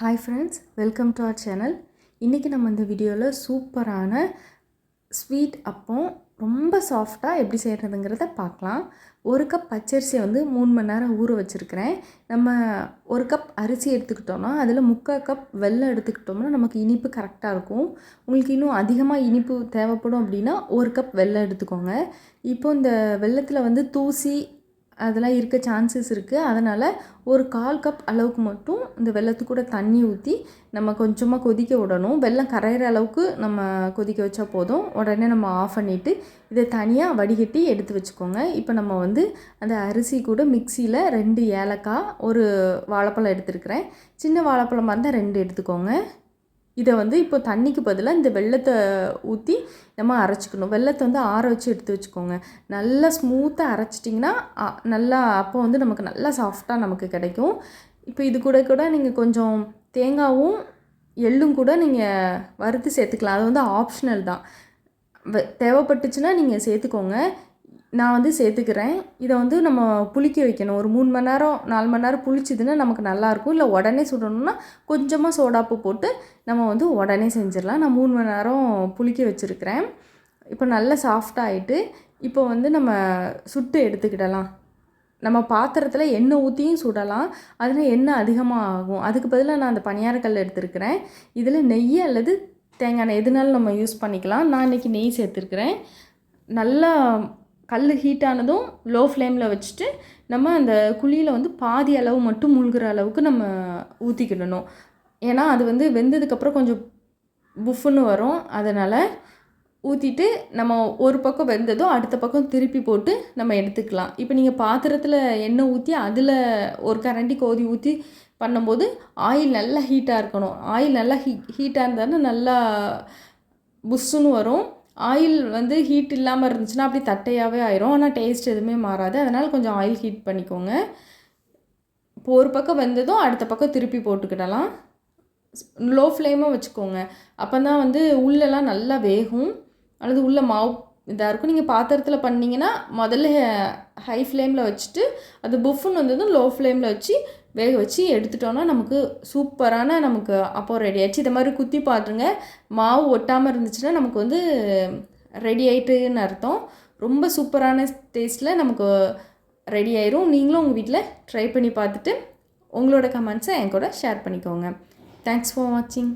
Hi friends, welcome to our channel. இன்றைக்கி நம்ம இந்த வீடியோவில் சூப்பரான ஸ்வீட் அப்பம் ரொம்ப சாஃப்டாக எப்படி செய்கிறதுங்கிறத பார்க்கலாம். ஒரு கப் பச்சரிசியை 3 மணி நேரம் ஊற வச்சுருக்கிறேன். நம்ம ஒரு கப் அரிசி எடுத்துக்கிட்டோம்னா அதில் 3/4 கப் வெல்லம் எடுத்துக்கிட்டோம்னா நமக்கு இனிப்பு கரெக்டாக இருக்கும். உங்களுக்கு இன்னும் அதிகமாக இனிப்பு தேவைப்படும் அப்படின்னா 1 கப் வெல்லம் எடுத்துக்கோங்க. இப்போ இந்த வெல்லத்தில் தூசி அதெல்லாம் இருக்க சான்சஸ் இருக்குது. அதனால் ஒரு 1/4 கப் அளவுக்கு மட்டும் இந்த வெல்லத்துக்கு கூட தண்ணி ஊற்றி நம்ம கொஞ்சமாக கொதிக்க விடணும். வெல்லம் கரையிற அளவுக்கு நம்ம கொதிக்க வச்சா போதும். உடனே நம்ம ஆஃப் பண்ணிவிட்டு இதை தனியாக வடிகட்டி எடுத்து வச்சுக்கோங்க. இப்போ நம்ம அந்த அரிசி கூட மிக்சியில் 2 ஏலக்காய், ஒரு வாழைப்பழம் எடுத்துருக்கிறேன். சின்ன வாழைப்பழமாக இருந்தால் 2 எடுத்துக்கோங்க. இதை இப்போ தண்ணிக்கு பதிலாக இந்த வெல்லத்தை ஊற்றி நம்ம அரைச்சிக்கணும். வெல்லத்தை ஆற வச்சு எடுத்து வச்சுக்கோங்க. நல்லா ஸ்மூத்தாக அரைச்சிட்டிங்கன்னா நல்லா அப்போ நமக்கு நல்லா சாஃப்டாக நமக்கு கிடைக்கும். இப்போ இது கூட நீங்கள் கொஞ்சம் தேங்காயும் எள்ளும் கூட நீங்கள் வறுத்து சேர்த்துக்கலாம். அது ஆப்ஷனல் தான். தேவைப்பட்டுச்சுன்னா நீங்கள் சேர்த்துக்கோங்க. நான் சேர்த்துக்கிறேன். இதை நம்ம புளிக்க வைக்கணும். ஒரு 3 மணி நேரம் 4 மணி நேரம் புளிச்சிதுன்னா நமக்கு நல்லாயிருக்கும். இல்லை உடனே சுடணும்னா கொஞ்சமாக சோடாப்பு போட்டு நம்ம உடனே செஞ்சிடலாம். நான் 3 மணி நேரம் புளிக்க வச்சுருக்கிறேன். இப்போ நல்லா சாஃப்டாக ஆகிட்டு இப்போ நம்ம சுட்டு எடுத்துக்கிடலாம். நம்ம பாத்திரத்தில் எண்ணெய் ஊற்றியும் சுடலாம். அதில் எண்ணெய் அதிகமாக ஆகும். அதுக்கு பதிலாக நான் அந்த பணியாரக்கல் எடுத்துருக்கிறேன். இதில் நெய் அல்லது தேங்காய் எண்ணெய் எதுனாலும் நம்ம யூஸ் பண்ணிக்கலாம். நான் இன்றைக்கி நெய் சேர்த்துருக்கிறேன். நல்லா கல் ஹீட் ஆனதும் லோ ஃப்ளேமில் வச்சுட்டு நம்ம அந்த குழியில் பாதி அளவு மட்டும் மூழ்கிற அளவுக்கு நம்ம ஊற்றிக்கிடணும். ஏன்னா அது வெந்ததுக்கப்புறம் கொஞ்சம் புஃப்னு வரும். அதனால் ஊற்றிட்டு நம்ம ஒரு பக்கம் வெந்ததும் அடுத்த பக்கம் திருப்பி போட்டு நம்ம எடுத்துக்கலாம். இப்போ நீங்கள் பாத்திரத்தில் எண்ணெய் ஊற்றி அதில் ஒரு கரண்டி கோதி ஊற்றி பண்ணும்போது ஆயில் நல்லா ஹீட்டாக இருக்கணும். ஆயில் நல்லா ஹீட்டாக இருந்தாலும் நல்லா புஷ்ஷுன்னு வரும். ஆயில் ஹீட் இல்லாமல் இருந்துச்சுன்னா அப்படி தட்டையாகவே ஆயிரும். ஆனால் டேஸ்ட் எதுவுமே மாறாது. அதனால் கொஞ்சம் ஆயில் ஹீட் பண்ணிக்கோங்க. இப்போ ஒரு பக்கம் வெந்ததும் அடுத்த பக்கம் திருப்பி போட்டுக்கிடலாம். லோ ஃப்ளேமாக வச்சுக்கோங்க. அப்போ தான் உள்ளெல்லாம் நல்லா வேகும். அல்லது உள்ள மாவு இதாக இருக்கும். நீங்கள் பாத்திரத்தில் பண்ணிங்கன்னா முதல்ல ஹை ஃப்ளேமில் வச்சுட்டு அது புஃப்னு வந்ததும் லோ ஃப்ளேமில் வச்சு வேக வச்சு எடுத்துட்டோன்னா நமக்கு சூப்பரான நமக்கு அப்போ ரெடி ஆகிடுச்சு. இதை மாதிரி குத்தி பாருங்க. மாவு ஒட்டாமல் இருந்துச்சுன்னா நமக்கு ரெடி ஆகிட்டுன்னு அர்த்தம். ரொம்ப சூப்பரான டேஸ்ட்டில் நமக்கு ரெடி ஆயிரும். நீங்களும் உங்கள் வீட்டில் ட்ரை பண்ணி பார்த்துட்டு உங்களோட கமெண்ட்ஸை என் கூட ஷேர் பண்ணிக்கோங்க. தேங்க்ஸ் ஃபார் வாட்சிங்.